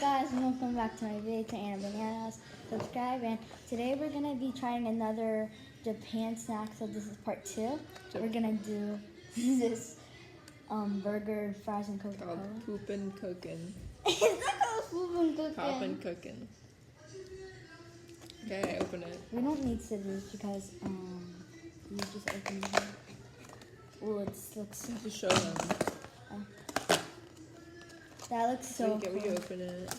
guys, and welcome back to my video to Anna Bananas. Subscribe, and today we're gonna be trying another Japan snack. So this is part 2. We're gonna do this burger, fries, and Coca-Cola. Called Poopin' Cookin'. It's not called Poopin' Cookin'. Poppin' Cookin'. Okay, open it. We don't need scissors because you just open it. Oh, it looks. Just show them. That looks so We cool. open it.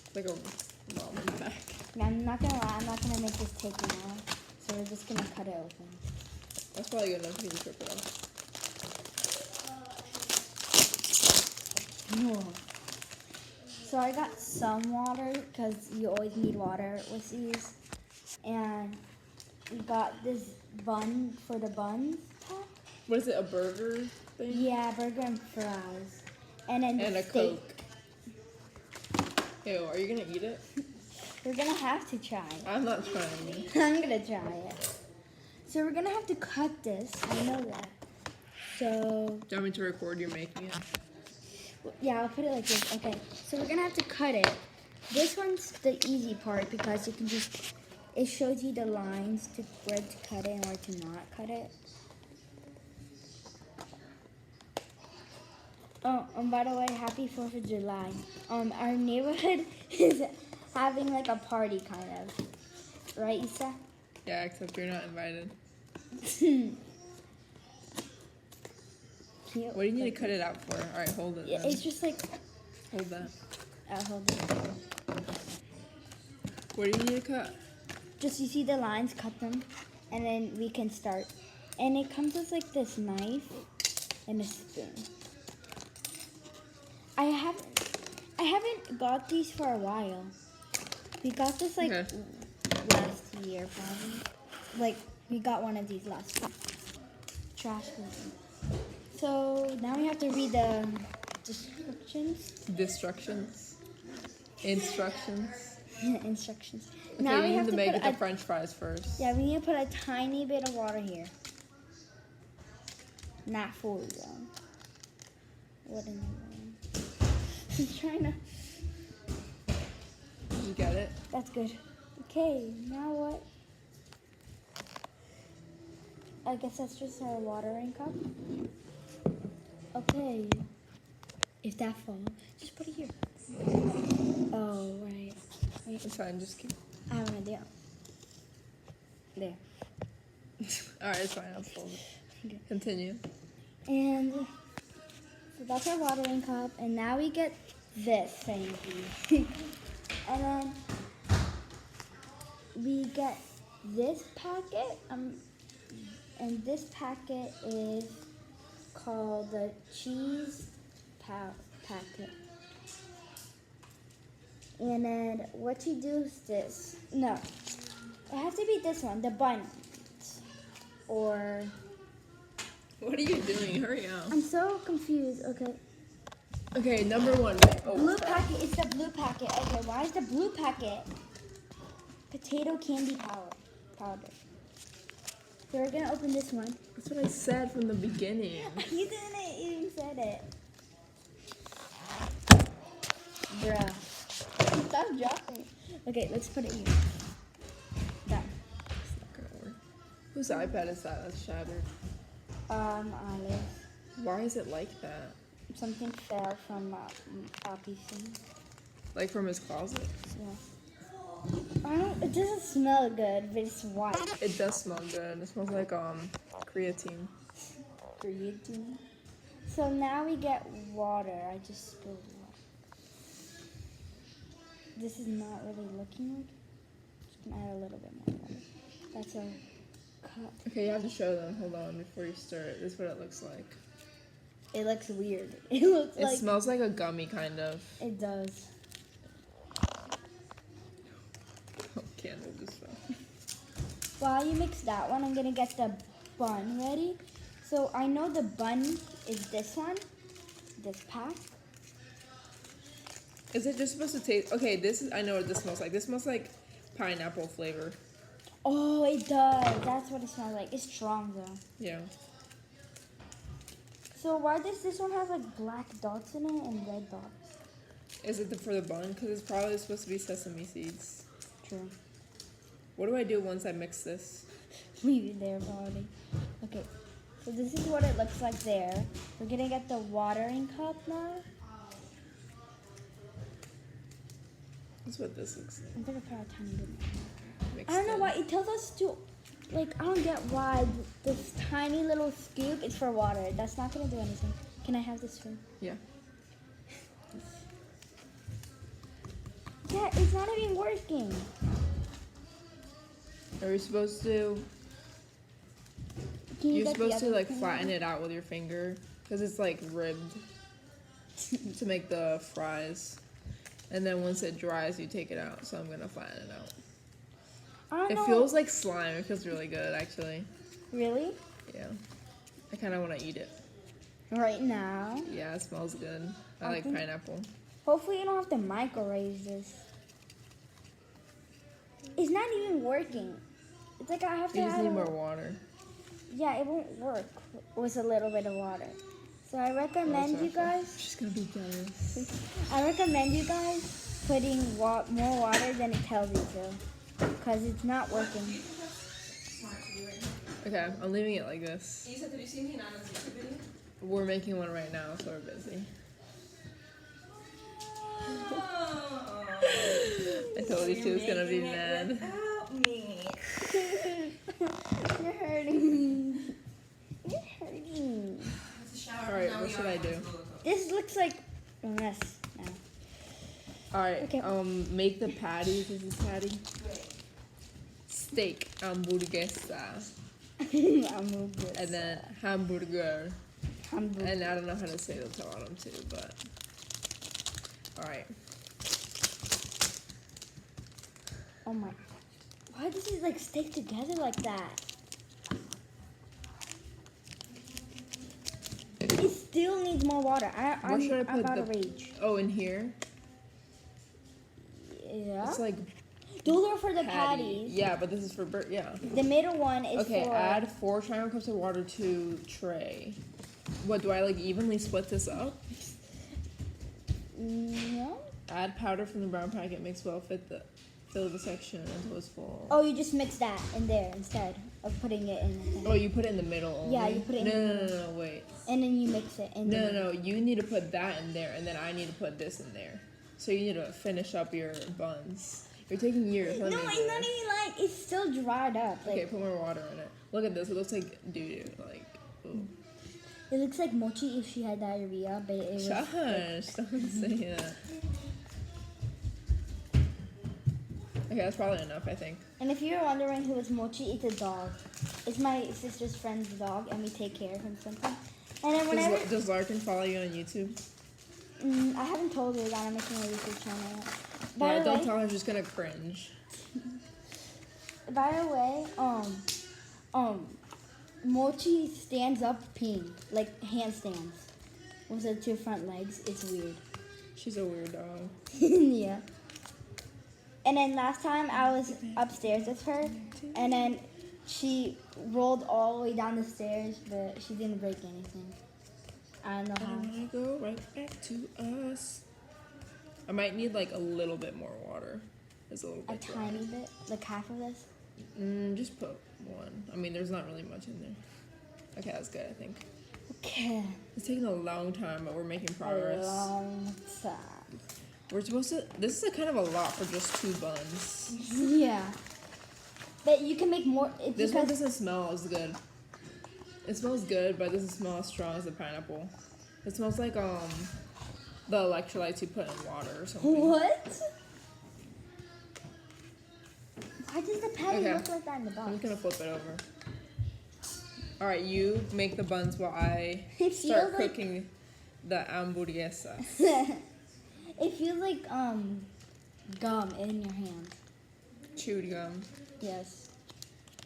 It's like a ramen pack. I'm not gonna lie, I'm not gonna make this take long, so we're just gonna cut it open. That's probably good enough. You can rip it off. Whoa. So I got some water because you always need water with these, and we got this bun for the buns pack. What is it? A burger thing? Yeah, burger and fries, and then And a steak. Coke. Ew, are you gonna eat it? We're gonna have to try it. I'm not trying it. I'm gonna try it. So we're gonna have to cut this. I know that. So Do you want me to record you making it? yeah, I'll put it like this. Okay. So we're gonna have to cut it. This one's the easy part because you can just. It shows you the lines to where to cut it and where to not cut it. Oh, and by the way, happy 4th of July. Our neighborhood is having like a party kind of. Right, Issa? Yeah, except you're not invited. Cute. What do you need to cut it out for? Alright, hold it Yeah, then. it's just like, Hold that. I'll hold it. What do you need to cut? Just you see the lines, cut them, and then we can start. And it comes with like this knife and a spoon. I haven't got these for a while. We got this like Okay. last year probably. Like we got one of these last year. Trash can. So now we have to read the descriptions. Instructions. Instructions. Okay, Now we you have need to to make put it the a, French fries first. yeah, we need to put a tiny bit of water here. Not fully though. What in the world? I'm trying to. You get it? That's good. Okay, now what? I guess that's just our watering cup. Okay. If that falls, just put it here. Oh, right. Wait, It's fine, just keep. I have an idea. There. Alright, it's fine, I'll fold it. Okay. Continue. And so that's our watering cup. And now we get this thingy. And then we get this packet. And this packet is called the cheese packet. And then what you do is this. No, it has to be this one, the buns. Or What are you doing? Hurry up. I'm so confused. Okay, Okay, number 1. Oh, blue packet. It's the blue packet. Okay, why is the blue packet potato candy powder? So we're gonna open this one. That's what I said from the beginning. You didn't even said it. Bruh. Stop dropping. Okay, let's put it here. Done. It's not gonna work. Whose iPad is that? That's shattered. Olive. Why is it like that? Something fell from Poppy's thing. Like from his closet? Yeah. It doesn't smell good, but it's white. It does smell good. It smells like creatine. Creatine. So now we get water. I just spilled water. This is not really looking like. Just gonna add a little bit more water. That's a cup. Okay, you have to show them. Hold on before you stir it. This is what it looks like. It looks weird. It looks It like. smells like a gummy, kind of. It does. Oh, candle just fell. While you mix that one, I'm gonna get the bun ready. So I know the bun is this one, this pack. Is it just supposed to taste? Okay, this is. I know what this smells like. This smells like pineapple flavor. Oh, it does. That's what it smells like. It's strong though. Yeah. So So why does this one have like black dots in it and red dots? Is it for the bun? Because it's probably supposed to be sesame seeds. True. What do I do once I mix this? Leave it there, Bonnie. Okay. So this is what it looks like there. We're gonna get the watering cup now. That's what this looks like. I'm gonna put a tiny bit. Mixed I don't know in. why it tells us to, like, I don't get why this tiny little scoop is for water. That's not gonna do anything. Can I have this spoon? Yeah. Yeah, it's not even working. Are we supposed to? Can you You're get the supposed to other like spoon? flatten it out with your finger because it's like ribbed to make the fries. And then once it dries, you take it out. So I'm gonna flatten it out. I don't It know. feels like slime. It feels really good, actually. Really? Yeah. I kind of want to eat it. Right now. Yeah, it smells good. I I like think- pineapple. Hopefully you don't have to microwave this. It's not even working. It's like I have to You just add need a- more water. Yeah, it won't work with a little bit of water. So I recommend you guys. She's gonna be jealous. I recommend you guys putting more water than it tells you to, because it's not working. Okay, I'm leaving it like this. Isa, did you see me in Anna's YouTube video? We're making one right now, so we're busy. I told you she was gonna be mad. Without me. You're hurting me. You're hurting me. Alright, what should I do? This looks like a mess now. Alright, Okay. make the patties. Is this patty? Steak, hamburguesa, and then hamburger. And I don't know how to say the bottom too, but alright. Oh my. Why does it like stick together like that? It still needs more water. Where should I I'm put about the- to rage. Oh, in here? Yeah. It's like Those are for the patty. patties. Yeah, but this is for yeah. The middle one is Okay, for. add 4 triangle cups of water to tray. What, do I like evenly split this up? No. Add powder from the brown packet, mix well, fill the section until it's full. Oh, you just mix that in there instead of putting it in the thing. Oh, you put it in the middle only? Yeah, you put it in the No, wait. And then you mix it in No, you need to put that in there, and then I need to put this in there. So you need to finish up your buns. You're taking years. Let No, me it's do not this. even like, it's still dried up. Like, Okay, put more water in it. Look at this. It looks like doo-doo. Like, ooh. it looks like Mochi if she had diarrhea, but it was. Shush, don't say that. Okay, that's probably enough, I think. And if you're wondering who is Mochi, it's a dog. It's my sister's friend's dog, and we take care of him sometimes. And then whenever. Does Larkin follow you on YouTube? I haven't told her that I'm making a YouTube channel yet. By Yeah, the don't way, tell her, she's gonna cringe. by the way, Mochi stands up peeing, like handstands, with her 2 front legs. It's weird. She's a weird dog. Yeah. And then last time I was upstairs with her, and then she rolled all the way down the stairs, but she didn't break anything. I don't know I how. wanna go right back to us. I might need like a little bit more water. It's a little A bit dry. tiny bit, like half of this. Just put 1. I mean, there's not really much in there. Okay, that's good, I think. Okay. It's taking a long time, but we're making A progress. long time. We're supposed to. This is a kind of a lot for just 2 buns. Yeah. But you can make more. It's This one because doesn't smell as good. It smells good, but it doesn't smell as strong as the pineapple. It smells like the electrolytes you put in water or something. what? Why does the patty Okay. look like that in the I'm box? just gonna flip it over. All right, you make the buns while I It start feels like- cooking the hamburguesa. It feels like gum in your hand. Chewed gum. Yes.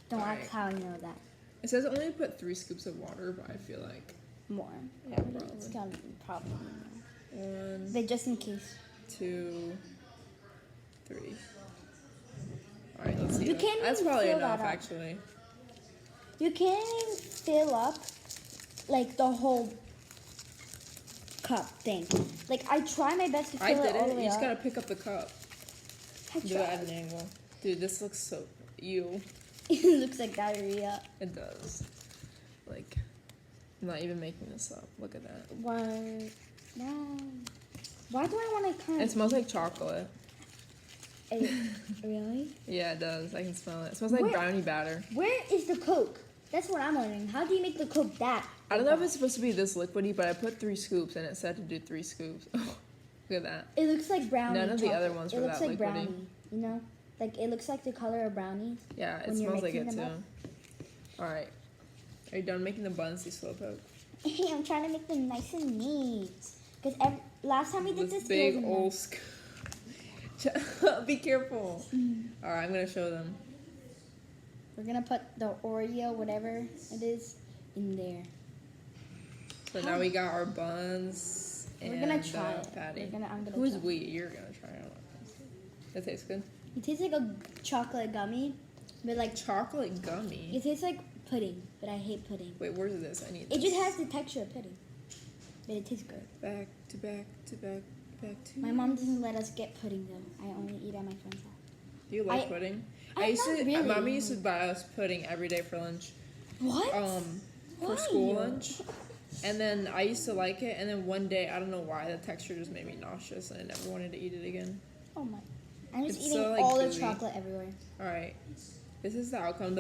Don't Alright. ask how I know that. It says only put 3 scoops of water, but I feel like More. Yeah, It's gonna be probably more. 1, But just in case. 2, 3. All right, let's see. You that. can't That's even probably fill that enough, up. actually. You can't even fill up like the whole cup thing. Like I try my best to fill I it did all the it. way You just up. gotta pick up the cup. I Do it at tried. an angle. Dude, this looks so ew. It looks like diarrhea. It does. Like, I'm not even making this up. Look at that. Why? Wow. Why do I want to kind It of? smells like chocolate. Really? Yeah, it does. I can smell it. It smells like Where- brownie batter. Where is the Coke? That's what I'm wondering. How do you make the Coke that? I don't know if it's supposed to be this liquidy, but I put 3 scoops and it said to do 3 scoops. Look at that. It looks like brownie. None of the chocolate. other ones It were looks that like liquidy. brownie. You know, like it looks like the color of brownies. Yeah, it When you're smells like it mixing too. them Alright. Are you done making the buns, you slowpoke? I'm trying to make them nice and neat. Because last time we did this, big it was old scoop. Be careful. Alright, I'm gonna show them. We're gonna put the Oreo, whatever it is, in there. So now we got our buns and We're gonna try it. patty. I'm gonna Who's try. we? You're gonna try it. It tastes good. It tastes like a chocolate gummy, but like Chocolate gummy. it tastes like pudding. But I hate pudding. Wait, where's this? I need It this. just has the texture of pudding, but it tastes good. Back to back to back back to. My mom doesn't let us get pudding though. I only eat at my friend's house. Do you like I- pudding? I used not to. really. Mommy used to buy us pudding every day for lunch. What? For Why? school lunch. And then I used to like it, and then one day I don't know why the texture just made me nauseous, and I never wanted to eat it again. Oh my! I'm just It's eating so, like, all the gooey. chocolate everywhere. All right, this is the outcome.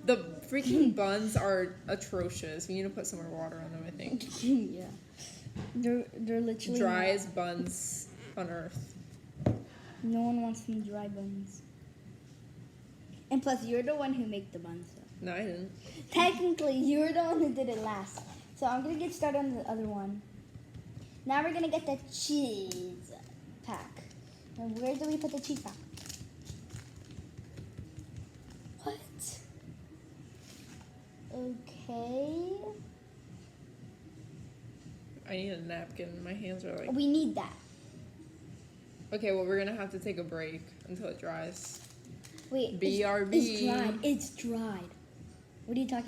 The freaking buns are atrocious. We need to put some more water on them. I think Yeah, they're literally driest buns on earth. No one wants some dry buns. And plus, you're the one who made the buns. So. No, I didn't. Technically, you're the one who did it last. So I'm gonna get started on the other one. Now we're gonna get the cheese pack. And where do we put the cheese pack? What? Okay. I need a napkin. My hands are like. We need that. Okay, well we're gonna have to take a break until it dries. Wait. BRB. It's dried. It's dried. What are you talking